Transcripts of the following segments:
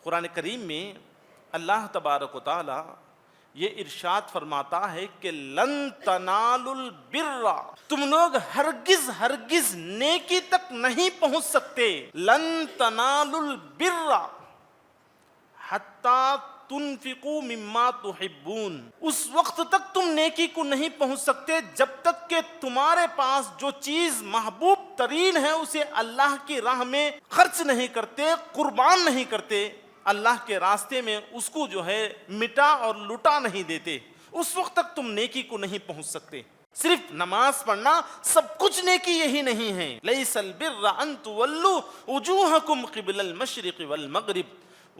قرآن کریم میں اللہ تبارک و تعالی یہ ارشاد فرماتا ہے کہ لن تنالوا البر، تم لوگ ہرگز ہرگز نیکی تک نہیں پہنچ سکتے، لن تنالوا البر حتی تنفقوا مما تحبون، اس وقت تک تم نیکی کو نہیں پہنچ سکتے جب تک کہ تمہارے پاس جو چیز محبوب ترین ہے اسے اللہ کی راہ میں خرچ نہیں کرتے، قربان نہیں کرتے، اللہ کے راستے میں اس کو جو ہے مٹا اور لٹا نہیں دیتے، اس وقت تک تم نیکی کو نہیں پہنچ سکتے۔ صرف نماز پڑھنا سب کچھ نیکی یہی نہیں ہے، لیس البر ان تولوا وجوہکم قبل المشرق والمغرب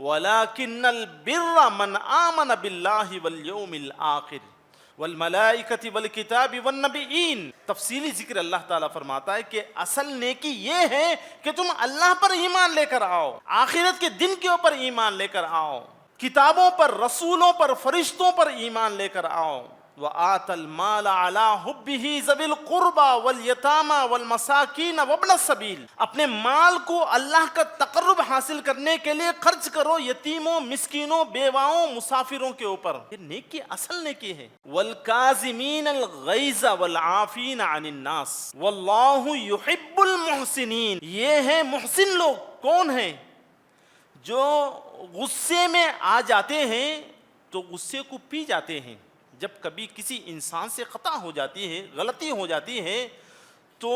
ولكن البر من آمن باللہ والیوم الآخر والملائکۃ والکتاب والنبیین۔ تفصیلی ذکر اللہ تعالیٰ فرماتا ہے کہ اصل نیکی یہ ہے کہ تم اللہ پر ایمان لے کر آؤ، آخرت کے دن کے اوپر ایمان لے کر آؤ، کتابوں پر، رسولوں پر، فرشتوں پر ایمان لے کر آؤ۔ وآت المال علی حبہ ذوی القربى والیتامى والمساکین وابن السبیل، اپنے مال کو اللہ کا تقرب حاصل کرنے کے لیے خرچ کرو یتیموں، مسکینوں، بیواؤں، مسافروں کے اوپر، یہ نیکی اصل نیکی ہے۔ والکاظمین الغیظ والعافین عن الناس واللہ یحب المحسنین، یہ ہے محسن لوگ، کون ہیں؟ جو غصے میں آ جاتے ہیں تو غصے کو پی جاتے ہیں۔ جب کبھی کسی انسان سے خطا ہو جاتی ہے، غلطی ہو جاتی ہے، تو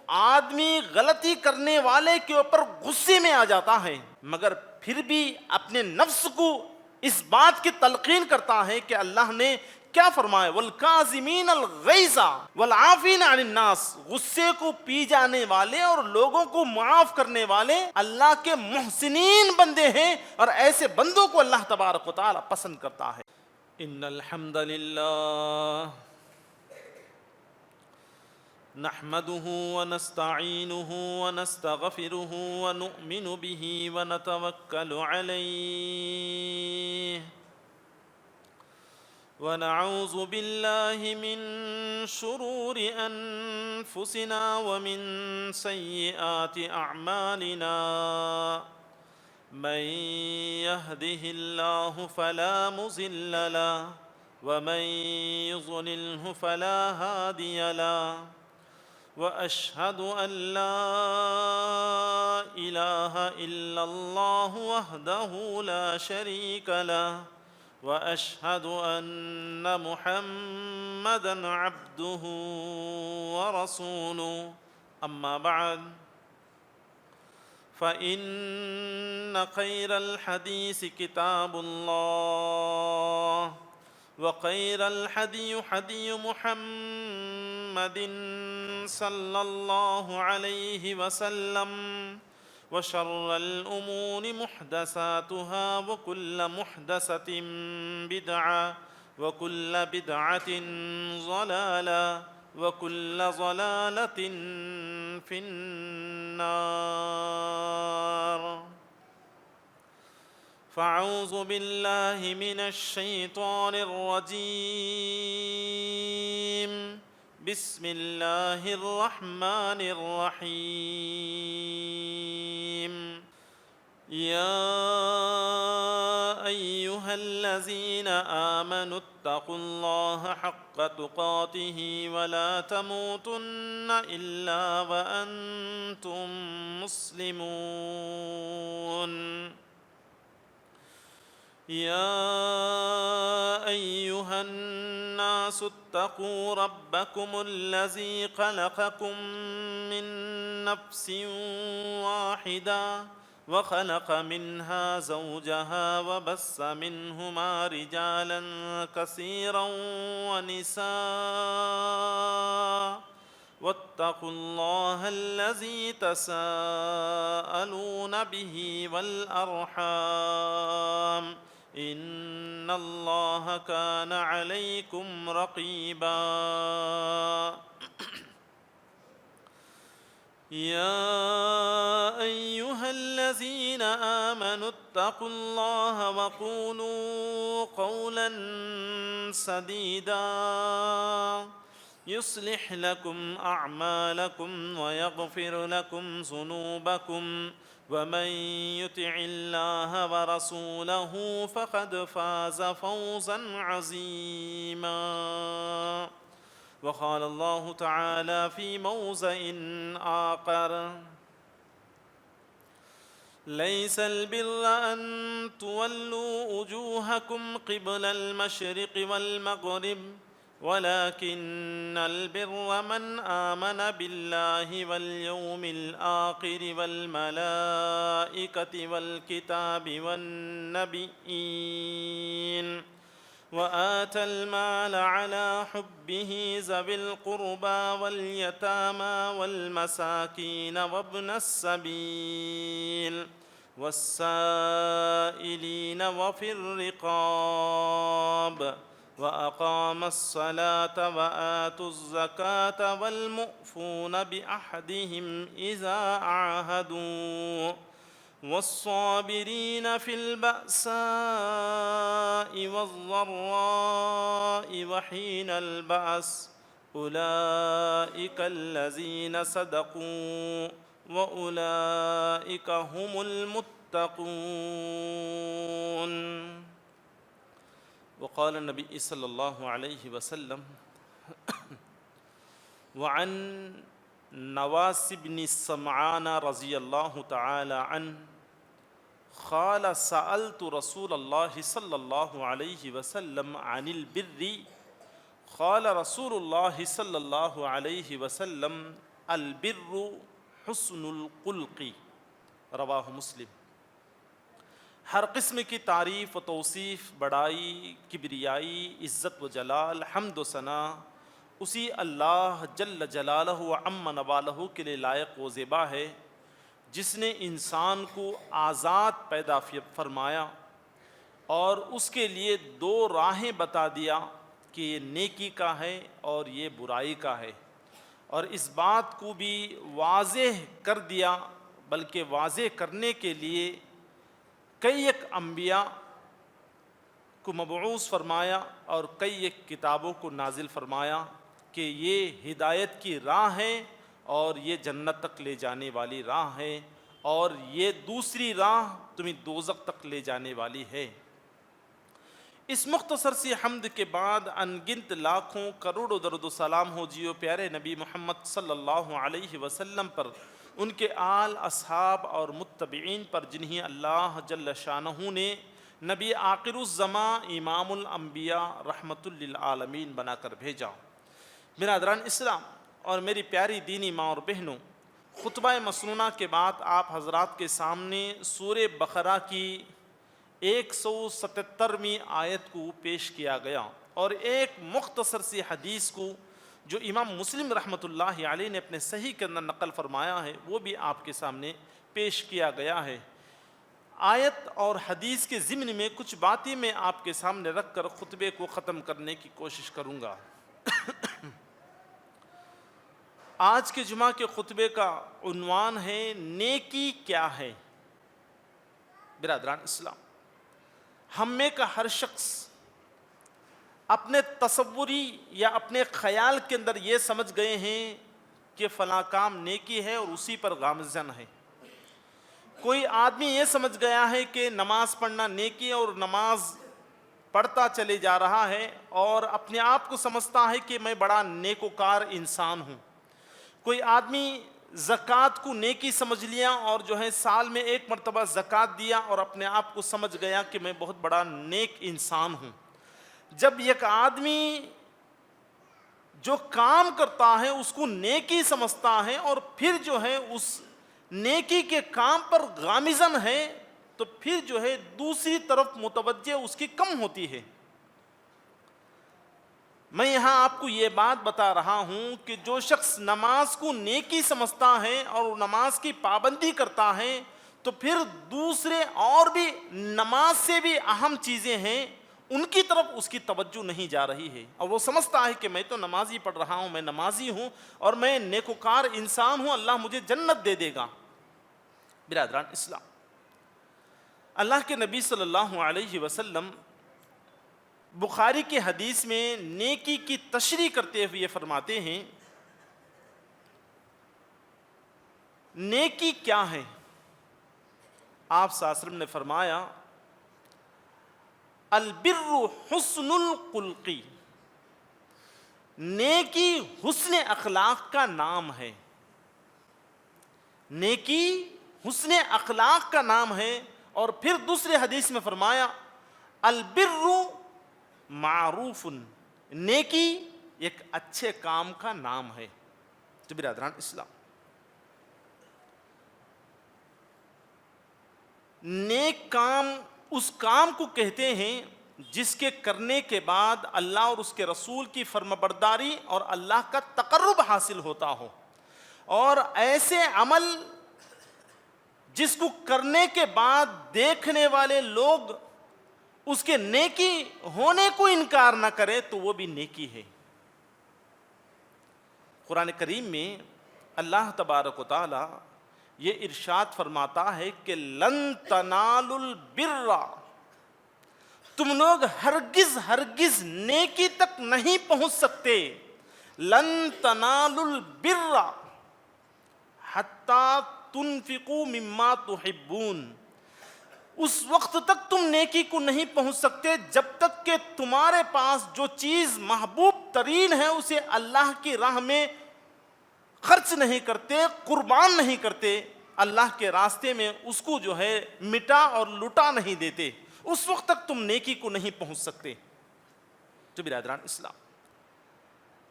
آدمی غلطی کرنے والے کے اوپر غصے میں آ جاتا ہے، مگر پھر بھی اپنے نفس کو اس بات کی تلقین کرتا ہے کہ اللہ نے کیا فرمایا، والکاظمین الغیظ والعافین عن الناس، غصے کو پی جانے والے اور لوگوں کو معاف کرنے والے اللہ کے محسنین بندے ہیں، اور ایسے بندوں کو اللہ تبارک و تعالی پسند کرتا ہے۔ ان الحمد للہ نحمده ونستعینه ونستغفره ونؤمن به ونتوکل علیہ ونعوذ باللہ من شرور انفسنا ومن سیئات اعمالنا، من يهده الله فلا مضل له ومن يضلله فلا هادي له، وأشهد أن لا إله إلا الله وحده لا شريك له، وأشهد أن محمدا عبده ورسوله، أما بعد فإن خير الحديث كتاب الله، وخير الهدي هدي محمد صلى الله عليه وسلم، وشر الأمور محدثاتها وكل محدثة بدعة وكل بدعة ضلالة وكل ضلالة في النار۔ فاعوذ بالله من الشيطان الرجيم، بسم الله الرحمن الرحيم۔ يا أيها الذين آمنوا اتقوا الله حق تقاته ولا تموتن إلا وأنتم مسلمون۔ يا أيها الناس اتقوا ربكم الذي خلقكم من نفس واحدة وخلق منها زوجها وبث منهما رجالا كثيرا ونساء، واتقوا الله الذي تساءلون به والأرحام، إن الله كان عليكم رقيبا۔ يا أيها الذين آمنوا اتقوا الله وقولوا قولا سديدا يصلح لكم أعمالكم ويغفر لكم ذنوبكم، ومن يطع الله ورسوله فقد فاز فوزا عظيما. وقال الله تعالى في موضع آخر: ليس البر أن تولوا وجوهكم قبل المشرق والمغرب ولكن البر من آمن بالله واليوم الآخر والملائكة والكتاب والنبيين وآتى المال على حبه ذوي القربى واليتامى والمساكين وابن السبيل والسائلين وفي الرقاب وأقام الصلاة وآتوا الزكاة والمؤفون بعهدهم إذا عاهدوا والصابرين في البأساء والضراء وحين البأس أولئك الذين صدقوا وأولئك هم المتقون. وقال النبي صلى الله عليه وسلم: وعن نواس بن سمعان رضي الله تعالى عنه قال: سألت رسول الله صلى الله عليه وسلم عن البر قال رسول الله صلى الله عليه وسلم: البر حسن الخلق. رواہ مسلم. ہر قسم کی تعریف و توصیف، بڑائی، کبریائی، عزت و جلال، حمد و ثنا اسی اللہ جل جلالہ و عم نوالہ کے لیے لائق و زیبا ہے، جس نے انسان کو آزاد پیدا فرمایا اور اس کے لیے دو راہیں بتا دیا کہ یہ نیکی کا ہے اور یہ برائی کا ہے، اور اس بات کو بھی واضح کر دیا، بلکہ واضح کرنے کے لیے کئی ایک انبیاء کو مبعوث فرمایا اور کئی ایک کتابوں کو نازل فرمایا کہ یہ ہدایت کی راہ ہے اور یہ جنت تک لے جانے والی راہ ہے، اور یہ دوسری راہ تمہیں دوزخ تک لے جانے والی ہے۔ اس مختصر سی حمد کے بعد انگنت لاکھوں کروڑوں درود و سلام ہو جیو پیارے نبی محمد صلی اللہ علیہ وسلم پر، ان کے آل، اصحاب اور متبعین پر، جنہیں اللہ جل شانہ نے نبی آخر الزماں، امام الانبیاء، رحمت للعالمین بنا کر بھیجا۔ برادران اسلام اور میری پیاری دینی ماں اور بہنوں، خطبہ مسنونہ کے بعد آپ حضرات کے سامنے سورہ بقرہ کی 177ویں آیت کو پیش کیا گیا، اور ایک مختصر سی حدیث کو جو امام مسلم رحمۃ اللہ علیہ نے اپنے صحیح کے اندر نقل فرمایا ہے، وہ بھی آپ کے سامنے پیش کیا گیا ہے۔ آیت اور حدیث کے ضمن میں کچھ باتیں میں آپ کے سامنے رکھ کر خطبے کو ختم کرنے کی کوشش کروں گا۔ آج کے جمعہ کے خطبے کا عنوان ہے نیکی کیا ہے۔ برادران اسلام، ہم میں کا ہر شخص اپنے تصوری یا اپنے خیال کے اندر یہ سمجھ گئے ہیں کہ فلاں کام نیکی ہے اور اسی پر گامزن ہے۔ کوئی آدمی یہ سمجھ گیا ہے کہ نماز پڑھنا نیکی ہے اور نماز پڑھتا چلے جا رہا ہے اور اپنے آپ کو سمجھتا ہے کہ میں بڑا نیکوکار انسان ہوں۔ کوئی آدمی زکوٰۃ کو نیکی سمجھ لیا اور جو ہے سال میں ایک مرتبہ زکوٰۃ دیا اور اپنے آپ کو سمجھ گیا کہ میں بہت بڑا نیک انسان ہوں۔ جب ایک آدمی جو کام کرتا ہے اس کو نیکی سمجھتا ہے اور پھر جو ہے اس نیکی کے کام پر گامزن ہے، تو پھر جو ہے دوسری طرف متوجہ اس کی کم ہوتی ہے۔ میں یہاں آپ کو یہ بات بتا رہا ہوں کہ جو شخص نماز کو نیکی سمجھتا ہے اور نماز کی پابندی کرتا ہے، تو پھر دوسرے اور بھی نماز سے بھی اہم چیزیں ہیں، ان کی طرف اس کی توجہ نہیں جا رہی ہے، اور وہ سمجھتا ہے کہ میں تو نمازی پڑھ رہا ہوں، میں نمازی ہوں اور میں نیکوکار انسان ہوں، اللہ مجھے جنت دے دے گا۔ برادران اسلام، اللہ کے نبی صلی اللہ علیہ وسلم بخاری کی حدیث میں نیکی کی تشریح کرتے ہوئے فرماتے ہیں، نیکی کیا ہے؟ آپ صلی اللہ علیہ وسلم نے فرمایا البر حسن الخلقی، نیکی حسن اخلاق کا نام ہے، نیکی حسن اخلاق کا نام ہے۔ اور پھر دوسرے حدیث میں فرمایا البر معروف، نیکی ایک اچھے کام کا نام ہے۔ تو برادران اسلام، نیک کام اس کام کو کہتے ہیں جس کے کرنے کے بعد اللہ اور اس کے رسول کی فرمانبرداری اور اللہ کا تقرب حاصل ہوتا ہو، اور ایسے عمل جس کو کرنے کے بعد دیکھنے والے لوگ اس کے نیکی ہونے کو انکار نہ کرے تو وہ بھی نیکی ہے۔ قرآن کریم میں اللہ تبارک و تعالی یہ ارشاد فرماتا ہے کہ لن تنالوا البر، تم لوگ ہرگز نیکی تک نہیں پہنچ سکتے، لن تنالوا البر حتی تنفقوا مما تحبون، اس وقت تک تم نیکی کو نہیں پہنچ سکتے جب تک کہ تمہارے پاس جو چیز محبوب ترین ہے اسے اللہ کی راہ میں خرچ نہیں کرتے، قربان نہیں کرتے، اللہ کے راستے میں اس کو جو ہے مٹا اور لٹا نہیں دیتے، اس وقت تک تم نیکی کو نہیں پہنچ سکتے۔ تو برادران اسلام،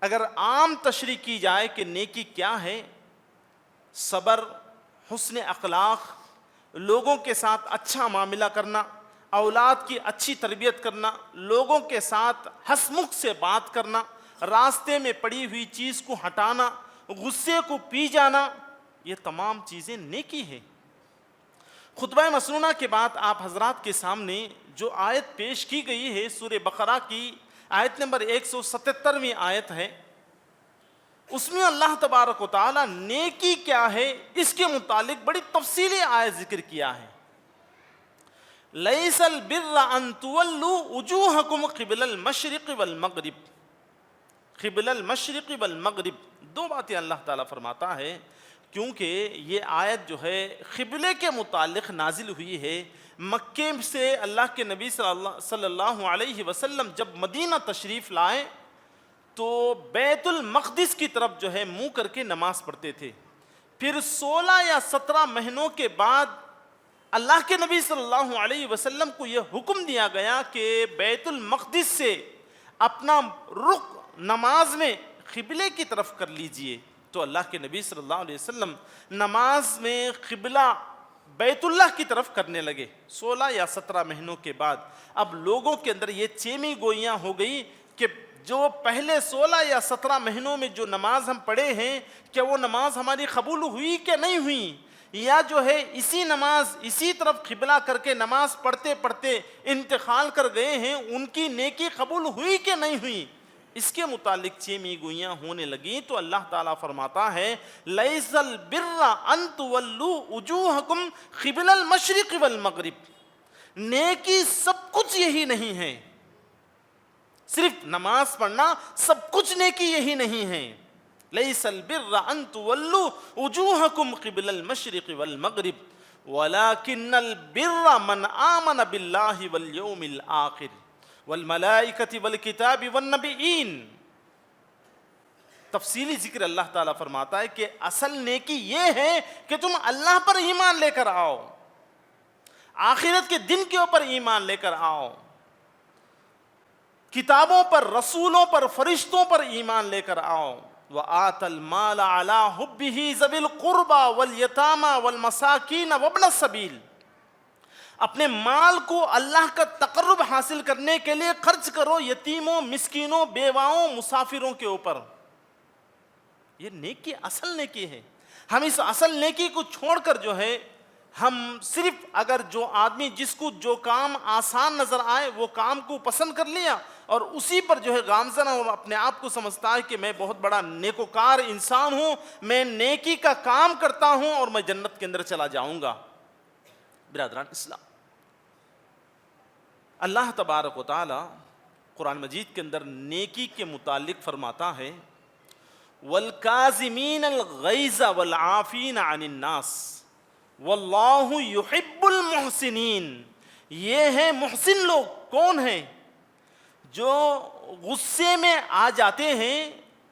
اگر عام تشریح کی جائے کہ نیکی کیا ہے، صبر، حسن اخلاق، لوگوں کے ساتھ اچھا معاملہ کرنا، اولاد کی اچھی تربیت کرنا، لوگوں کے ساتھ ہنسمکھ سے بات کرنا، راستے میں پڑی ہوئی چیز کو ہٹانا، غصے کو پی جانا، یہ تمام چیزیں نیکی ہے۔ خطبہ مسنونہ کے بعد آپ حضرات کے سامنے جو آیت پیش کی گئی ہے سورہ بقرہ کی آیت نمبر 177ویں آیت ہے، اس میں اللہ تبارک و تعالی نیکی کیا ہے اس کے متعلق بڑی تفصیلی آیت ذکر کیا ہے۔ لیس البر ان تولوا وجوہکم قبل المشرق والمغرب، قبل المشرق والمغرب، دو باتیں اللہ تعالیٰ فرماتا ہے، کیونکہ یہ آیت جو ہے قبلے کے متعلق نازل ہوئی ہے۔ مکے سے اللہ کے نبی صلی اللہ علیہ وسلم جب مدینہ تشریف لائے تو بیت المقدس کی طرف جو ہے منہ کر کے نماز پڑھتے تھے۔ پھر 16 یا 17 مہینوں کے بعد اللہ کے نبی صلی اللہ علیہ وسلم کو یہ حکم دیا گیا کہ بیت المقدس سے اپنا رخ نماز میں قبلے کی طرف کر لیجئے۔ تو اللہ کے نبی صلی اللہ علیہ وسلم نماز میں قبلہ بیت اللہ کی طرف کرنے لگے 16 یا 17 مہینوں کے بعد۔ اب لوگوں کے اندر یہ چیمی گوئیاں ہو گئی کہ جو پہلے 16 یا 17 مہینوں میں جو نماز ہم پڑھے ہیں کیا وہ نماز ہماری قبول ہوئی کہ نہیں ہوئی، یا جو ہے اسی نماز اسی طرف قبلہ کر کے نماز پڑھتے پڑھتے انتقال کر گئے ہیں، ان کی نیکی قبول ہوئی کہ نہیں ہوئی، اس کے متعلق چیمی گوئیاں ہونے لگیں۔ تو اللہ تعالیٰ فرماتا ہے لیس البر ان تولوا وجوہکم قبل المشرق والمغرب، نیکی سب کچھ یہی نہیں ہے، صرف نماز پڑھنا سب کچھ نیکی یہی نہیں ہے۔ لیس البر ان تولوا وجوہکم قبل المشرق والمغرب ولکن البر من آمن باللہ والیوم الآخر والملائکۃ والکتاب والنبیین۔ تفصیلی ذکر اللہ تعالیٰ فرماتا ہے کہ اصل نیکی یہ ہے کہ تم اللہ پر ایمان لے کر آؤ، آخرت کے دن کے اوپر ایمان لے کر آؤ، کتابوں پر، رسولوں پر، فرشتوں پر ایمان لے کر آؤ۔ وَآتَ الْمَالَ عَلَىٰ حُبِّهِ ذَوِي الْقُرْبَىٰ وَالْيَتَامَىٰ وَالْمَسَاكِينَ وَابْنَ السَّبِيلِ، اپنے مال کو اللہ کا تقرب حاصل کرنے کے لیے خرچ کرو یتیموں، مسکینوں، بیواؤں، مسافروں کے اوپر۔ یہ نیکی اصل نیکی ہے۔ ہم اس اصل نیکی کو چھوڑ کر جو ہے ہم صرف اگر جو آدمی جس کو جو کام آسان نظر آئے وہ کام کو پسند کر لیا اور اسی پر جو ہے گامزن اور اپنے آپ کو سمجھتا ہے کہ میں بہت بڑا نیکوکار انسان ہوں، میں نیکی کا کام کرتا ہوں اور میں جنت کے اندر چلا جاؤں گا۔ برادران اسلام، اللہ تبارک و تعالی قرآن مجید کے اندر نیکی کے متعلق فرماتا ہے وَالْكَاظِمِينَ الْغَيْظَ وَالْعَافِينَ عَنِ النَّاسِ واللہ یحب المحسنین، یہ ہیں محسن لوگ۔ کون ہیں؟ جو غصے میں آ جاتے ہیں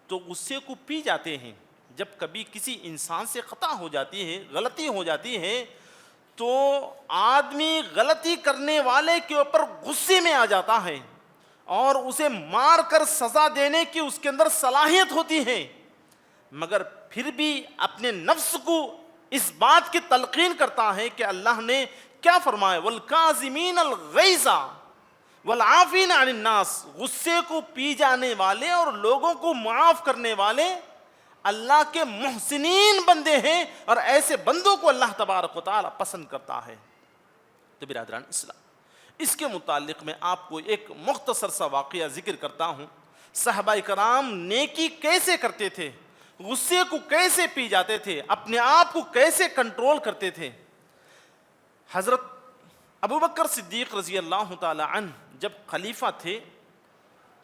تو غصے کو پی جاتے ہیں۔ جب کبھی کسی انسان سے خطا ہو جاتی ہے، غلطی ہو جاتی ہے، تو آدمی غلطی کرنے والے کے اوپر غصے میں آ جاتا ہے اور اسے مار کر سزا دینے کی اس کے اندر صلاحیت ہوتی ہے، مگر پھر بھی اپنے نفس کو اس بات کی تلقین کرتا ہے کہ اللہ نے کیا فرمایا، والکاظمین الغیظ والعافین عن الناس، غصے کو پی جانے والے اور لوگوں کو معاف کرنے والے اللہ کے محسنین بندے ہیں، اور ایسے بندوں کو اللہ تبارک و تعالی پسند کرتا ہے۔ تو برادران اسلام، اس کے متعلق میں آپ کو ایک مختصر سا واقعہ ذکر کرتا ہوں۔ صحابہ کرام نیکی کیسے کرتے تھے، غصے کو کیسے پی جاتے تھے، اپنے آپ کو کیسے کنٹرول کرتے تھے۔ حضرت ابوبکر صدیق رضی اللہ تعالی عنہ جب خلیفہ تھے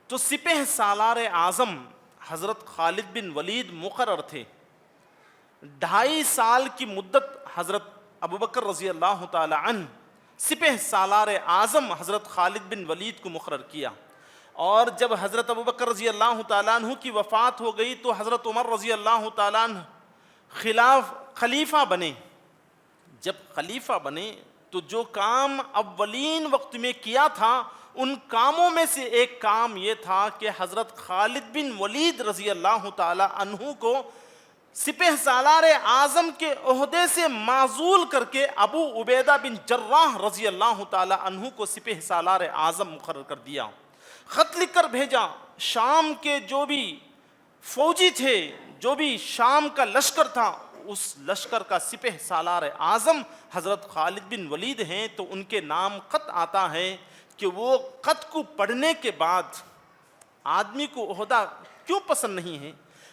تو سپہ سالار اعظم حضرت خالد بن ولید مقرر تھے۔ 2.5 سال کی مدت حضرت ابوبکر رضی اللہ تعالی عنہ سپہ سالار اعظم حضرت خالد بن ولید کو مقرر کیا، اور جب حضرت ابوبکر رضی اللہ تعالیٰ عنہ کی وفات ہو گئی تو حضرت عمر رضی اللہ تعالیٰ عنہ خلیفہ بنے۔ جب خلیفہ بنے تو جو کام اولین وقت میں کیا تھا، ان کاموں میں سے ایک کام یہ تھا کہ حضرت خالد بن ولید رضی اللہ تعالیٰ عنہ کو سپہ سالار اعظم کے عہدے سے معزول کر کے ابو عبیدہ بن جراح رضی اللہ تعالیٰ عنہ کو سپہ سالار اعظم مقرر کر دیا۔ خط لکھ کر بھیجا، شام کے جو بھی فوجی تھے، جو بھی شام کا لشکر تھا، اس لشکر کا سپہ سالار اعظم حضرت خالد بن ولید ہیں، تو ان کے نام خط آتا ہے کہ وہ خط کو پڑھنے کے بعد آدمی کو عہدہ کیوں پسند نہیں ہے،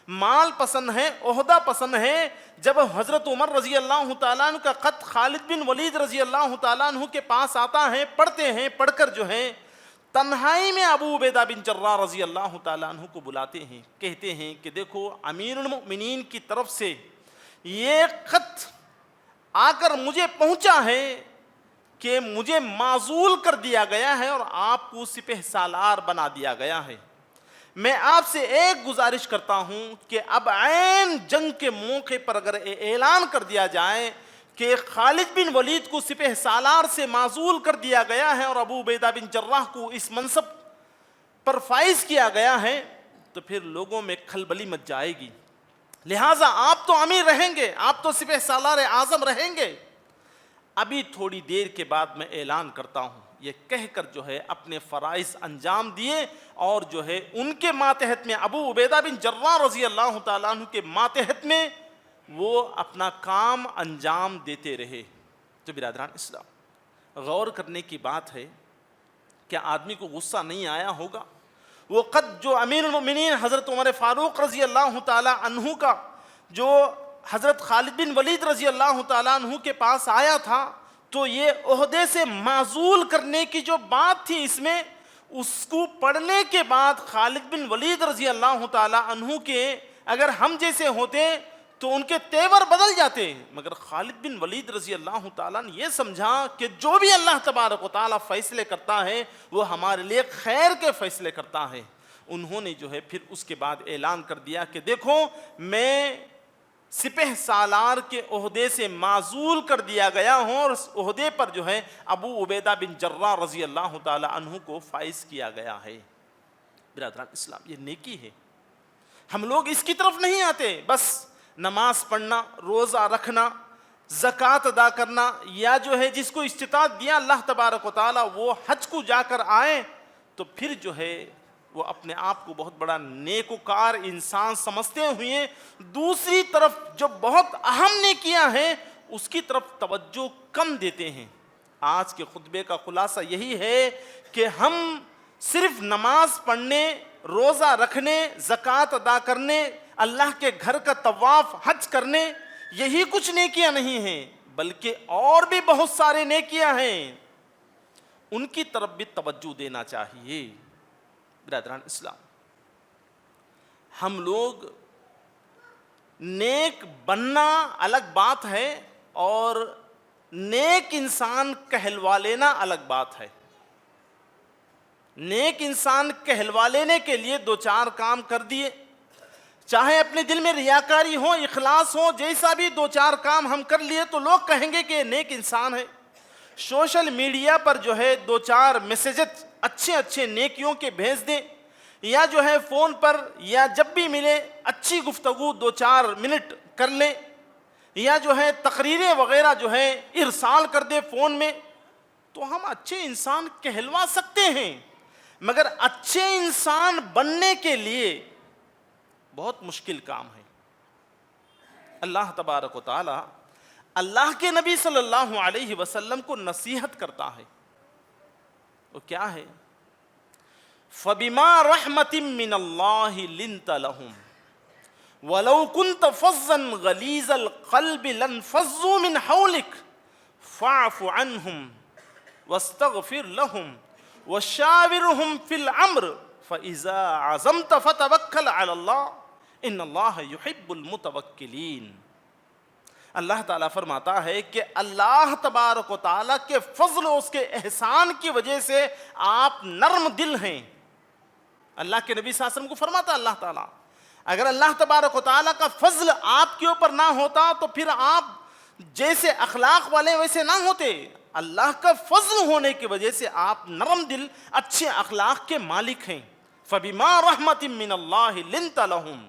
مال پسند ہے، عہدہ پسند ہے۔ جب حضرت عمر رضی اللہ تعالیٰ عنہ کا خط خالد بن ولید رضی اللہ تعالیٰ عنہ کے پاس آتا ہے، پڑھتے ہیں، پڑھ کر جو ہے تنہائی میں ابو عبیدہ بن جراح رضی اللہ تعالیٰ عنہ کو بلاتے ہیں، کہتے ہیں کہ دیکھو امیر المؤمنین کی طرف سے یہ خط آ کر مجھے پہنچا ہے کہ مجھے معزول کر دیا گیا ہے اور آپ کو سپہ سالار بنا دیا گیا ہے۔ میں آپ سے ایک گزارش کرتا ہوں کہ اب عین جنگ کے موقع پر اگر اعلان کر دیا جائے کہ خالد بن ولید کو سپہ سالار سے معزول کر دیا گیا ہے اور ابو عبیدہ بن جراح کو اس منصب پر فائز کیا گیا ہے، تو پھر لوگوں میں کھلبلی مچ جائے گی، لہٰذا آپ تو امیر رہیں گے، آپ تو سپہ سالار اعظم رہیں گے۔ ابھی تھوڑی دیر کے بعد میں اعلان کرتا ہوں، یہ کہہ کر جو ہے اپنے فرائض انجام دیے، اور جو ہے ان کے ماتحت میں ابو عبیدہ بن جراح رضی اللہ تعالیٰ عنہ کے ماتحت میں وہ اپنا کام انجام دیتے رہے۔ تو برادران اسلام، غور کرنے کی بات ہے کہ آدمی کو غصہ نہیں آیا ہوگا؟ وہ خط جو امیر المؤمنین حضرت عمر فاروق رضی اللہ تعالیٰ عنہ کا جو حضرت خالد بن ولید رضی اللہ تعالیٰ عنہ کے پاس آیا تھا، تو یہ عہدے سے معزول کرنے کی جو بات تھی، اس میں اس کو پڑھنے کے بعد خالد بن ولید رضی اللہ تعالیٰ عنہ کے اگر ہم جیسے ہوتے تو ان کے تیور بدل جاتے، مگر خالد بن ولید رضی اللہ تعالیٰ نے یہ سمجھا کہ جو بھی اللہ تبارک و تعالیٰ فیصلے کرتا ہے وہ ہمارے لیے خیر کے فیصلے کرتا ہے۔ انہوں نے جو ہے پھر اس کے بعد اعلان کر دیا کہ دیکھو میں سپہ سالار کے عہدے سے معزول کر دیا گیا ہوں، اور اس عہدے پر جو ہے ابو عبیدہ بن جراح رضی اللہ تعالیٰ عنہ کو فائز کیا گیا ہے۔ برادران اسلام، یہ نیکی ہے۔ ہم لوگ اس کی طرف نہیں آتے، بس نماز پڑھنا، روزہ رکھنا، زکوٰۃ ادا کرنا، یا جو ہے جس کو استطاعت دیا اللہ تبارک و تعالیٰ وہ حج کو جا کر آئے، تو پھر جو ہے وہ اپنے آپ کو بہت بڑا نیکوکار انسان سمجھتے ہوئے دوسری طرف جو بہت اہم نیکیاں ہیں اس کی طرف توجہ کم دیتے ہیں۔ آج کے خطبے کا خلاصہ یہی ہے کہ ہم صرف نماز پڑھنے، روزہ رکھنے، زکوٰۃ ادا کرنے، اللہ کے گھر کا طواف، حج کرنے، یہی کچھ نیکیاں نہیں ہیں، بلکہ اور بھی بہت سارے نیکیاں ہیں، ان کی طرف بھی توجہ دینا چاہیے۔ برادران اسلام، ہم لوگ نیک بننا الگ بات ہے اور نیک انسان کہلوا لینا الگ بات ہے. نیک انسان کہلوا لینے کے لیے دو چار کام کر دیے, چاہے اپنے دل میں ریاکاری ہو, اخلاص ہو, جیسا بھی دو چار کام ہم کر لیے تو لوگ کہیں گے کہ یہ نیک انسان ہے. سوشل میڈیا پر جو ہے دو چار میسیجز اچھے اچھے نیکیوں کے بھیج دیں, یا جو ہے فون پر یا جب بھی ملے اچھی گفتگو دو چار منٹ کر لیں, یا جو ہے تقریریں وغیرہ جو ہے ارسال کر دے فون میں, تو ہم اچھے انسان کہلوا سکتے ہیں. مگر اچھے انسان بننے کے لیے بہت مشکل کام ہے. اللہ تبارک و تعالی اللہ کے نبی صلی اللہ علیہ وسلم کو نصیحت کرتا ہے, وہ کیا ہے؟ فَبِمَا رَحْمَةٍ مِّنَ اللَّهِ لِنْتَ لَهُمْ وَلَوْ كُنْتَ فَظًّا غَلِيظَ الْقَلْبِ لَانفَضُّوا مِنْ حَوْلِكَ فَاعْفُ عَنْهُمْ وَاسْتَغْفِرْ لَهُمْ وَشَاوِرْهُمْ فِي الْأَمْرِ فَإِذَا عَزَمْتَ فَتَوَكَّلْ عَلَى اللَّهِ إِنَّ اللَّهَ يُحِبُّ الْمُتَوَكِّلِينَ. اللہ تعالیٰ فرماتا ہے کہ اللہ تبارک و تعالیٰ کے فضل و اس کے احسان کی وجہ سے آپ نرم دل ہیں. اللہ کے نبی صلی اللہ علیہ وسلم کو فرماتا اللہ تعالیٰ, اگر اللہ تبارک و تعالیٰ کا فضل آپ کے اوپر نہ ہوتا تو پھر آپ جیسے اخلاق والے ویسے نہ ہوتے. اللہ کا فضل ہونے کی وجہ سے آپ نرم دل اچھے اخلاق کے مالک ہیں. فَبِمَا رَحْمَةٍ مِّنَ اللَّهِ لِنْتَ لَهُمْ.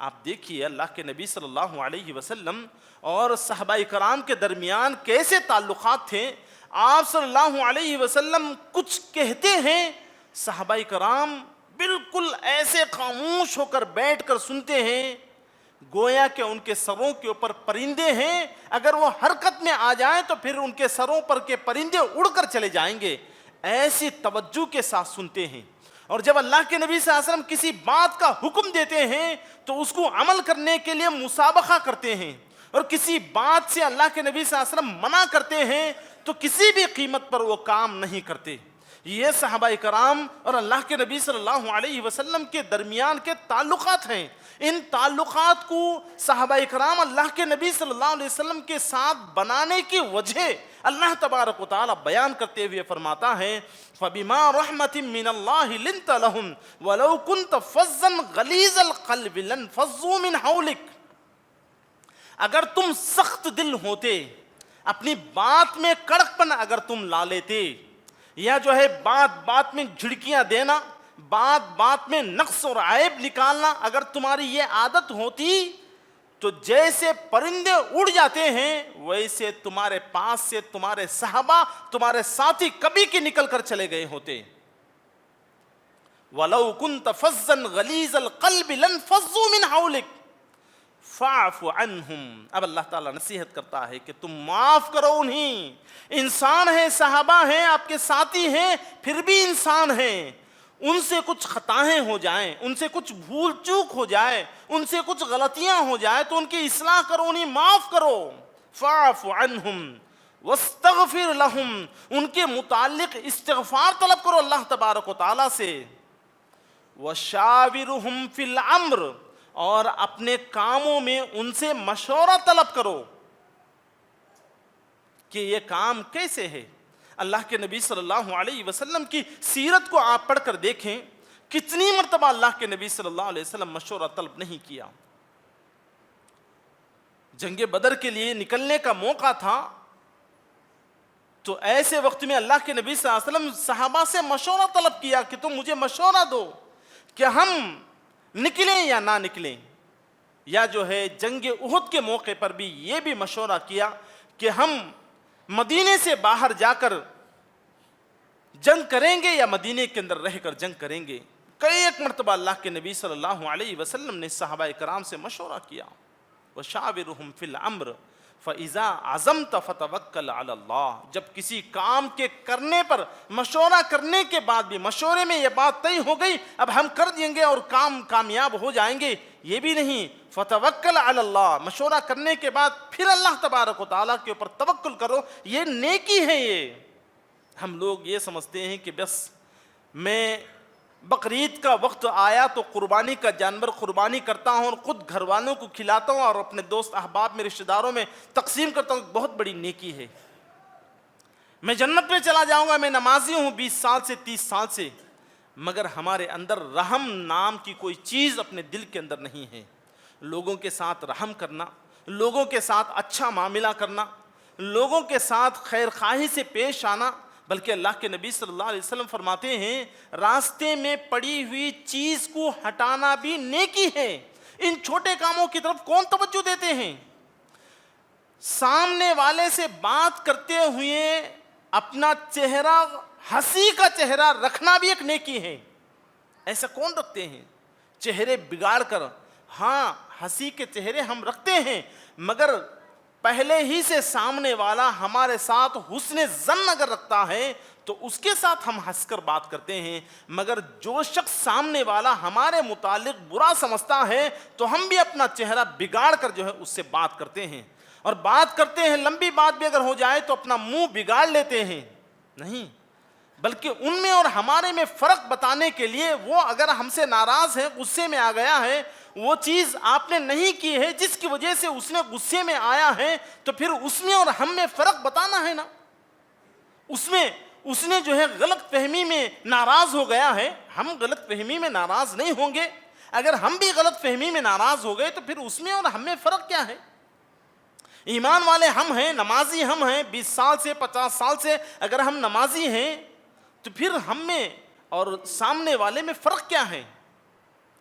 آپ دیکھیے اللہ کے نبی صلی اللہ علیہ وسلم اور صحابہ کرام کے درمیان کیسے تعلقات تھے. آپ صلی اللہ علیہ وسلم کچھ کہتے ہیں, صحابہ کرام بالکل ایسے خاموش ہو کر بیٹھ کر سنتے ہیں گویا کہ ان کے سروں کے اوپر پرندے ہیں, اگر وہ حرکت میں آ جائیں تو پھر ان کے سروں پر کے پرندے اڑ کر چلے جائیں گے. ایسی توجہ کے ساتھ سنتے ہیں. اور جب اللہ کے نبی صلی اللہ علیہ وسلم کسی بات کا حکم دیتے ہیں تو اس کو عمل کرنے کے لیے مسابقہ کرتے ہیں, اور کسی بات سے اللہ کے نبی صلی اللہ علیہ وسلم منع کرتے ہیں تو کسی بھی قیمت پر وہ کام نہیں کرتے. یہ صحابہ کرام اور اللہ کے نبی صلی اللہ علیہ وسلم کے درمیان کے تعلقات ہیں. ان تعلقات کو صحابہ کرام اللہ کے نبی صلی اللہ علیہ وسلم کے ساتھ بنانے کی وجہ اللہ تبارک و تعالی بیان کرتے ہوئے فرماتا ہے فَبِمَا رَحْمَةٍ مِّنَ اللَّهِ لِنْتَ لَهُمْ وَلَوْ كُنْتَ فَظًّا غَلِيظَ الْقَلْبِ لَانفَضُّوا مِنْ حَوْلِكَ. اگر تم سخت دل ہوتے, اپنی بات میں کڑک پن اگر تم لا لیتے, یا جو ہے بات بات میں جھڑکیاں دینا, بات بات میں نقص اور عیب نکالنا اگر تمہاری یہ عادت ہوتی تو جیسے پرندے اڑ جاتے ہیں ویسے تمہارے پاس سے تمہارے صحابہ, تمہارے ساتھی کبھی کی نکل کر چلے گئے ہوتے. وَلَوْ كُنْتَ فَظًّا غَلِيظَ الْقَلْبِ لَانفَضُّوا مِنْ حَوْلِكَ فَاعْفُ عَنْهُمْ. اب اللہ تعالیٰ نصیحت کرتا ہے کہ تم معاف کرو انہیں. انسان ہیں, صحابہ ہیں, آپ کے ساتھی ہیں, پھر بھی انسان ہیں. ان سے کچھ خطائیں ہو جائیں, ان سے کچھ بھول چوک ہو جائے, ان سے کچھ غلطیاں ہو جائے تو ان کی اصلاح کرو, انہیں معاف کرو. فَاعْفُ عَنْهُمْ وَاسْتَغْفِرْ لَهُمْ. ان کے متعلق استغفار طلب کرو اللہ تبارک و تعالیٰ سے. وَشَاوِرْهُمْ فِي الْأَمْرِ. اور اپنے کاموں میں ان سے مشورہ طلب کرو کہ یہ کام کیسے ہے. اللہ کے نبی صلی اللہ علیہ وسلم کی سیرت کو آپ پڑھ کر دیکھیں, کتنی مرتبہ اللہ کے نبی صلی اللہ علیہ وسلم مشورہ طلب نہیں کیا. جنگ بدر کے لیے نکلنے کا موقع تھا تو ایسے وقت میں اللہ کے نبی صلی اللہ علیہ وسلم صحابہ سے مشورہ طلب کیا کہ تم مجھے مشورہ دو کہ ہم نکلیں یا نہ نکلیں. یا جو ہے جنگ احد کے موقع پر بھی یہ بھی مشورہ کیا کہ ہم مدینے سے باہر جا کر جنگ کریں گے یا مدینے کے اندر رہ کر جنگ کریں گے. کئی ایک مرتبہ اللہ کے نبی صلی اللہ علیہ وسلم نے صحابہ کرام سے مشورہ کیا. وَشَاوِرْهُمْ فِي الْأَمْرِ فَإِذَا عَزَمْتَ فَتَوَكَّلْ عَلَى اللَّهِ. جب کسی کام کے کرنے پر مشورہ کرنے کے بعد بھی مشورے میں یہ بات طے ہو گئی اب ہم کر دیں گے اور کام کامیاب ہو جائیں گے, یہ بھی نہیں. فَتَوَكَّلْ عَلَى اللَّهِ. مشورہ کرنے کے بعد پھر اللہ تبارک و تعالیٰ کے اوپر توکل کرو, یہ نیکی ہے. یہ ہم لوگ یہ سمجھتے ہیں کہ بس میں بقرعید کا وقت آیا تو قربانی کا جانور قربانی کرتا ہوں اور خود گھر والوں کو کھلاتا ہوں اور اپنے دوست احباب میں رشتہ داروں میں تقسیم کرتا ہوں، بہت بڑی نیکی ہے، میں جنت میں چلا جاؤں گا، میں نمازی ہوں 20 سال سے 30 سال سے، مگر ہمارے اندر رحم نام کی کوئی چیز اپنے دل کے اندر نہیں ہے۔ لوگوں کے ساتھ رحم کرنا، لوگوں کے ساتھ اچھا معاملہ کرنا، لوگوں کے ساتھ خیر خواہی سے پیش آنا، بلکہ اللہ کے نبی صلی اللہ علیہ وسلم فرماتے ہیں راستے میں پڑی ہوئی چیز کو ہٹانا بھی نیکی ہے۔ ان چھوٹے کاموں کی طرف کون توجہ دیتے ہیں؟ سامنے والے سے بات کرتے ہوئے اپنا چہرہ، ہنسی کا چہرہ رکھنا بھی ایک نیکی ہے۔ ایسا کون رکھتے ہیں چہرے بگاڑ کر؟ ہاں ہنسی کے چہرے ہم رکھتے ہیں، مگر پہلے ہی سے سامنے والا ہمارے ساتھ حسن ظن اگر رکھتا ہے تو اس کے ساتھ ہم ہنس کر بات کرتے ہیں، مگر جو شخص سامنے والا ہمارے متعلق برا سمجھتا ہے تو ہم بھی اپنا چہرہ بگاڑ کر جو ہے اس سے بات کرتے ہیں، اور بات کرتے ہیں لمبی بات بھی اگر ہو جائے تو اپنا منہ بگاڑ لیتے ہیں۔ نہیں، بلکہ ان میں اور ہمارے میں فرق بتانے کے لیے وہ اگر ہم سے ناراض ہے، غصے میں آ گیا ہے، وہ چیز آپ نے نہیں کی ہے جس کی وجہ سے اس نے غصے میں آیا ہے، تو پھر اس میں اور ہم میں فرق بتانا ہے نا۔ اس نے جو ہے غلط فہمی میں ناراض ہو گیا ہے، ہم غلط فہمی میں ناراض نہیں ہوں گے۔ اگر ہم بھی غلط فہمی میں ناراض ہو گئے تو پھر اس میں اور ہم میں فرق کیا ہے؟ ایمان والے ہم ہیں، نمازی ہم ہیں، 20 سال سے 50 سال سے اگر ہم نمازی ہیں تو پھر ہم میں اور سامنے والے میں فرق کیا ہے؟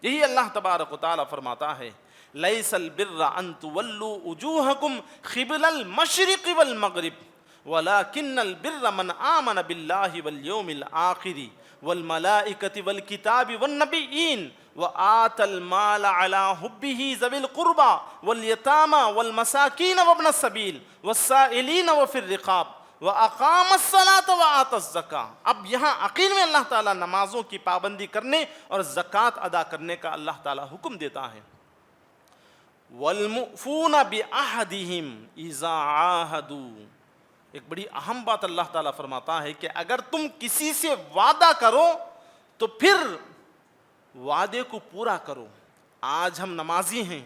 یہی اللہ تبارک و تعالیٰ فرماتا ہے لیس البر ان تولوا وجوہکم قبل المشرق والمغرب ولکن البر من آمن باللہ والیوم الآخر والملائکۃ والکتاب والنبیین وآت المال علی حبہ ذوی القربى والیتامى والمساکین وابن السبیل والسائلین وفی الرقاب وَأَقَامَ الصَّلَاةَ وَآتَ الزَّكَاةَ۔ اب یہاں عقید میں اللہ تعالیٰ نمازوں کی پابندی کرنے اور زکوٰۃ ادا کرنے کا اللہ تعالیٰ حکم دیتا ہے۔ وَالْمُؤْفُونَ بِعَهْدِهِمْ إِذَا عَاهَدُوا، ایک بڑی اہم بات اللہ تعالیٰ فرماتا ہے کہ اگر تم کسی سے وعدہ کرو تو پھر وعدے کو پورا کرو۔ آج ہم نمازی ہیں،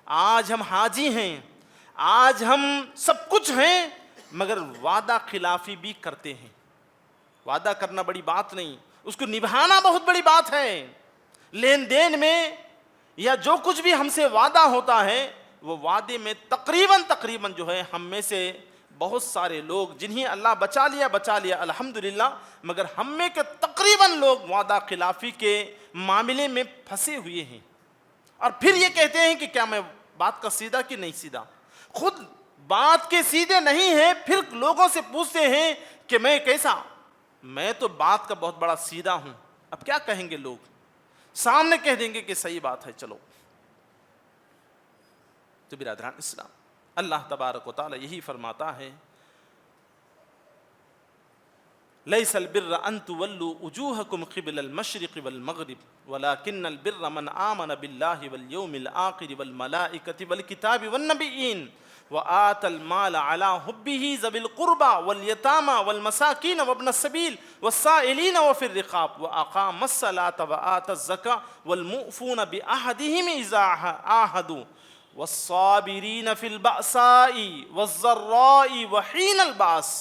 آج ہم حاجی ہیں، آج ہم سب کچھ ہیں، مگر وعدہ خلافی بھی کرتے ہیں۔ وعدہ کرنا بڑی بات نہیں، اس کو نبھانا بہت بڑی بات ہے۔ لین دین میں یا جو کچھ بھی ہم سے وعدہ ہوتا ہے وہ وعدے میں تقریباً جو ہے ہم میں سے بہت سارے لوگ جنہیں اللہ بچا لیا الحمدللہ، مگر ہم میں کے تقریباً لوگ وعدہ خلافی کے معاملے میں پھنسے ہوئے ہیں، اور پھر یہ کہتے ہیں کہ کیا میں بات کا سیدھا کہ نہیں سیدھا، خود بات کے سیدھے نہیں ہیں، پھر لوگوں سے پوچھتے ہیں کہ میں کیسا، میں تو بات کا بہت بڑا سیدھا ہوں۔ اب کیا کہیں گے لوگ؟ سامنے کہہ دیں گے کہ صحیح بات ہے، چلو۔ تو برادران اسلام، اللہ تبارک و تعالی یہی فرماتا ہے لیس البر ان تولوا وجوہکم قبل المشرق والمغرب ولکن البر من آمن باللہ والیوم الآخر والملائکۃ والکتاب والنبیین وآت المال علی حبہ ذوی القربى والیتامى والمساکین وابن السبیل والسائلین وفی الرقاب واقام الصلاة وآت الزکاة والمؤفون بعہدہم اذا عاہدوا والصابرین فی البأساء والضراء وحین الباس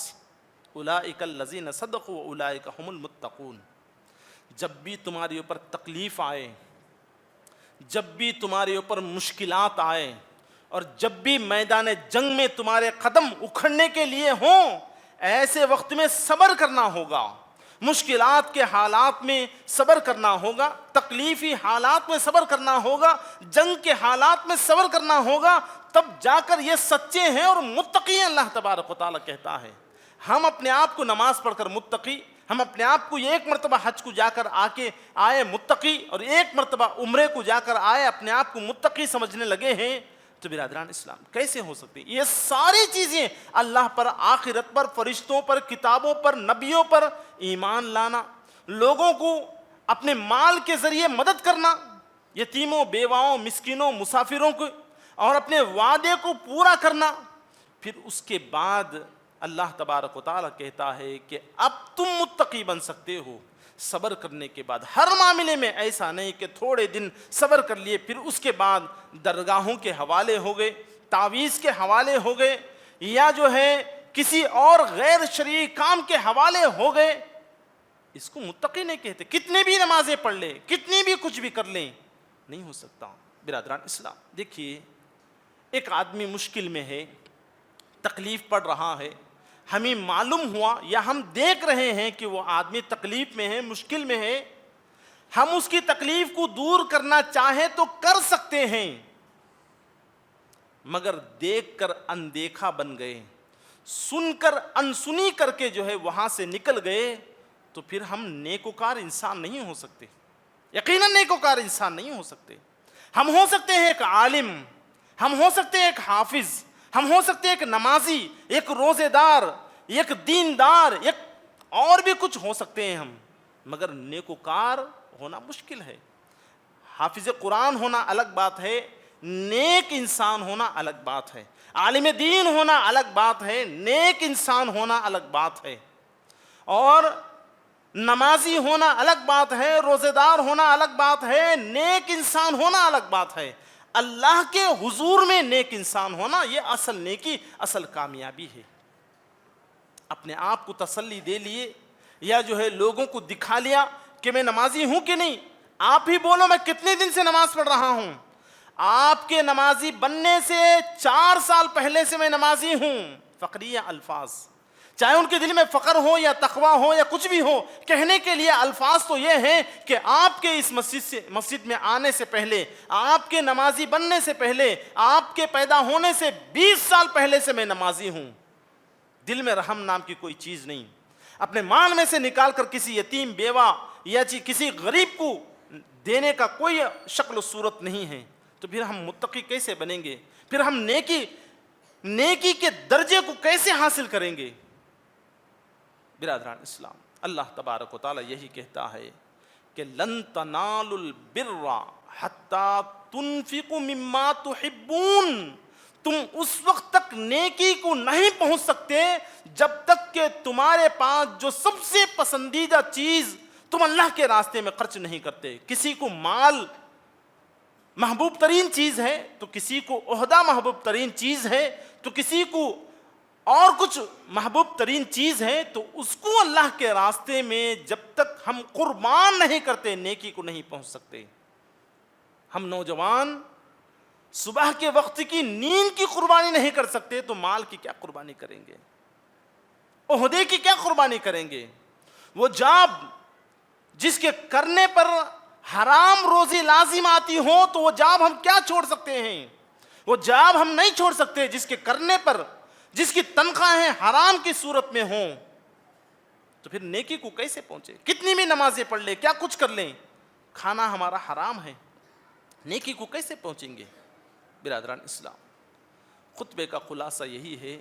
اولئک الذین صدقوا واولئک هم المتقون۔ جب بھی تمہارے اوپر تکلیف آئے، جب بھی تمہارے اوپر مشکلات آئے، اور جب بھی میدان جنگ میں تمہارے قدم اکھڑنے کے لیے ہوں، ایسے وقت میں صبر کرنا ہوگا، مشکلات کے حالات میں صبر کرنا ہوگا، تکلیفی حالات میں صبر کرنا ہوگا، جنگ کے حالات میں صبر کرنا ہوگا، تب جا کر یہ سچے ہیں اور متقی ہیں۔ اللہ تبارک و تعالیٰ کہتا ہے ہم اپنے آپ کو نماز پڑھ کر متقی، ہم اپنے آپ کو ایک مرتبہ حج کو جا کر آئے متقی، اور ایک مرتبہ عمرے کو جا کر آئے اپنے آپ کو متقی سمجھنے لگے ہیں، تو برادران اسلام کیسے ہو سکتی؟ یہ ساری چیزیں اللہ پر، آخرت پر، فرشتوں پر، کتابوں پر، نبیوں پر ایمان لانا، لوگوں کو اپنے مال کے ذریعے مدد کرنا، یتیموں، بیواؤں، مسکینوں، مسافروں کو، اور اپنے وعدے کو پورا کرنا، پھر اس کے بعد اللہ تبارک و تعالیٰ کہتا ہے کہ اب تم متقی بن سکتے ہو۔ صبر کرنے کے بعد ہر معاملے میں ایسا نہیں کہ تھوڑے دن صبر کر لیے پھر اس کے بعد درگاہوں کے حوالے ہو گئے، تعویذ کے حوالے ہو گئے، یا جو ہے کسی اور غیر شرعی کام کے حوالے ہو گئے، اس کو متقی نہیں کہتے۔ کتنے بھی نمازیں پڑھ لیں، کتنی بھی کچھ بھی کر لیں، نہیں ہو سکتا۔ برادران اسلام، دیکھیے ایک آدمی مشکل میں ہے، تکلیف پڑ رہا ہے، ہمیں معلوم ہوا یا ہم دیکھ رہے ہیں کہ وہ آدمی تکلیف میں ہے، مشکل میں ہے، ہم اس کی تکلیف کو دور کرنا چاہیں تو کر سکتے ہیں، مگر دیکھ کر اندیکھا بن گئے، سن کر انسنی کر کے جو ہے وہاں سے نکل گئے، تو پھر ہم نیکوکار انسان نہیں ہو سکتے، یقیناً نیکوکار انسان نہیں ہو سکتے۔ ہم ہو سکتے ہیں ایک عالم، ہم ہو سکتے ہیں ایک حافظ، ہم ہو سکتے ہیں ایک نمازی، ایک روزے دار، ایک دیندار، ایک اور بھی کچھ ہو سکتے ہیں ہم، مگر نیکوکار ہونا مشکل ہے۔ حافظ قرآن ہونا الگ بات ہے، نیک انسان ہونا الگ بات ہے، عالم دین ہونا الگ بات ہے، نیک انسان ہونا الگ بات ہے، اور نمازی ہونا الگ بات ہے، روزے دار ہونا الگ بات ہے، نیک انسان ہونا الگ بات ہے۔ اللہ کے حضور میں نیک انسان ہونا یہ اصل نیکی، اصل کامیابی ہے۔ اپنے آپ کو تسلی دے لیے یا جو ہے لوگوں کو دکھا لیا کہ میں نمازی ہوں کہ نہیں، آپ ہی بولو میں کتنے دن سے نماز پڑھ رہا ہوں، آپ کے نمازی بننے سے 4 سال پہلے سے میں نمازی ہوں، فقریہ الفاظ، چاہے ان کے دل میں فقر ہو یا تقوی ہو یا کچھ بھی ہو، کہنے کے لیے الفاظ تو یہ ہیں کہ آپ کے اس مسجد میں آنے سے پہلے، آپ کے نمازی بننے سے پہلے، آپ کے پیدا ہونے سے 20 سال پہلے سے میں نمازی ہوں۔ دل میں رحم نام کی کوئی چیز نہیں، اپنے مال میں سے نکال کر کسی یتیم بیوہ یا کسی غریب کو دینے کا کوئی شکل و صورت نہیں ہے، تو پھر ہم متقی کیسے بنیں گے؟ پھر ہم نیکی کے درجے کو کیسے حاصل کریں گے؟ برادران اسلام، اللہ تبارک و تعالی یہی کہتا ہے کہ لن تنالوا البر حتی تنفقوا مما تحبون، تم اس وقت تک نیکی کو نہیں پہنچ سکتے جب تک کہ تمہارے پاس جو سب سے پسندیدہ چیز تم اللہ کے راستے میں خرچ نہیں کرتے۔ کسی کو مال محبوب ترین چیز ہے، تو کسی کو عہدہ محبوب ترین چیز ہے، تو کسی کو اور کچھ محبوب ترین چیز ہے، تو اس کو اللہ کے راستے میں جب تک ہم قربان نہیں کرتے نیکی کو نہیں پہنچ سکتے۔ ہم نوجوان صبح کے وقت کی نیند کی قربانی نہیں کر سکتے تو مال کی کیا قربانی کریں گے؟ عہدے کی کیا قربانی کریں گے؟ وہ جاب جس کے کرنے پر حرام روزی لازم آتی ہو تو وہ جاب ہم کیا چھوڑ سکتے ہیں؟ وہ جاب ہم نہیں چھوڑ سکتے جس کے کرنے پر جس کی تنخواہیں حرام کی صورت میں ہوں، تو پھر نیکی کو کیسے پہنچے؟ کتنی بھی نمازیں پڑھ لیں، کیا کچھ کر لیں، کھانا ہمارا حرام ہے، نیکی کو کیسے پہنچیں گے؟ برادران اسلام، خطبے کا خلاصہ یہی ہے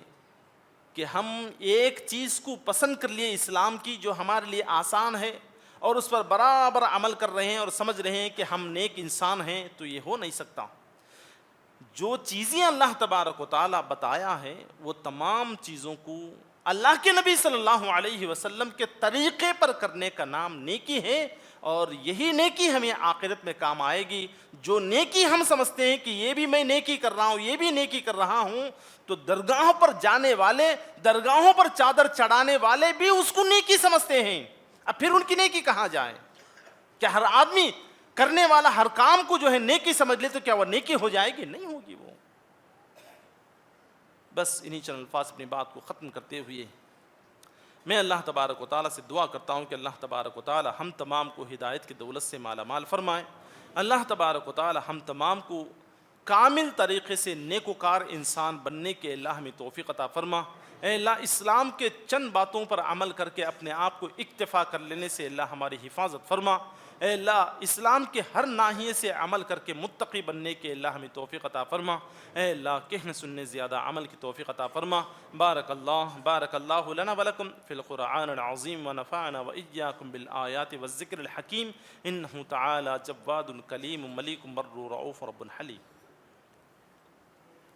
کہ ہم ایک چیز کو پسند کر لیے اسلام کی جو ہمارے لیے آسان ہے اور اس پر برابر عمل کر رہے ہیں اور سمجھ رہے ہیں کہ ہم نیک انسان ہیں، تو یہ ہو نہیں سکتا۔ جو چیزیں اللہ تبارک و تعالیٰ بتایا ہے وہ تمام چیزوں کو اللہ کے نبی صلی اللہ علیہ وسلم کے طریقے پر کرنے کا نام نیکی ہے، اور یہی نیکی ہمیں آخرت میں کام آئے گی۔ جو نیکی ہم سمجھتے ہیں کہ یہ بھی میں نیکی کر رہا ہوں، یہ بھی نیکی کر رہا ہوں، تو درگاہوں پر جانے والے، درگاہوں پر چادر چڑھانے والے بھی اس کو نیکی سمجھتے ہیں، اب پھر ان کی نیکی کہاں جائے؟ کیا ہر آدمی کرنے والا ہر کام کو جو ہے نیکی سمجھ لے تو کیا وہ نیکی ہو جائے گی؟ نہیں ہوگی وہ۔ بس انہی چند الفاظ اپنی بات کو ختم کرتے ہوئے میں اللہ تبارک و تعالیٰ سے دعا کرتا ہوں کہ اللہ تبارک و تعالیٰ ہم تمام کو ہدایت کی دولت سے مالا مال فرمائے۔ اللہ تبارک و تعالیٰ ہم تمام کو کامل طریقے سے نیکوکار انسان بننے کے اللہ ہمیں توفیق عطا فرما۔ اے اللہ، اسلام کے چند باتوں پر عمل کر کے اپنے آپ کو اکتفا کر لینے سے اللہ ہماری حفاظت فرما۔ اے اللہ، اسلام کے ہر ناحیے سے عمل کر کے متقی بننے کے اللہ ہمیں توفیق عطا فرما۔ اے اللہ، کہنے سننے زیادہ عمل کی توفیق عطا فرما۔ بارک اللہ لنا ولکم فی القرآن العظیم ونفعنا وإیاکم بالآیات والذکر الحکیم، انہ تعالی جواد کلیم ملیک بر رؤوف رب حلیم۔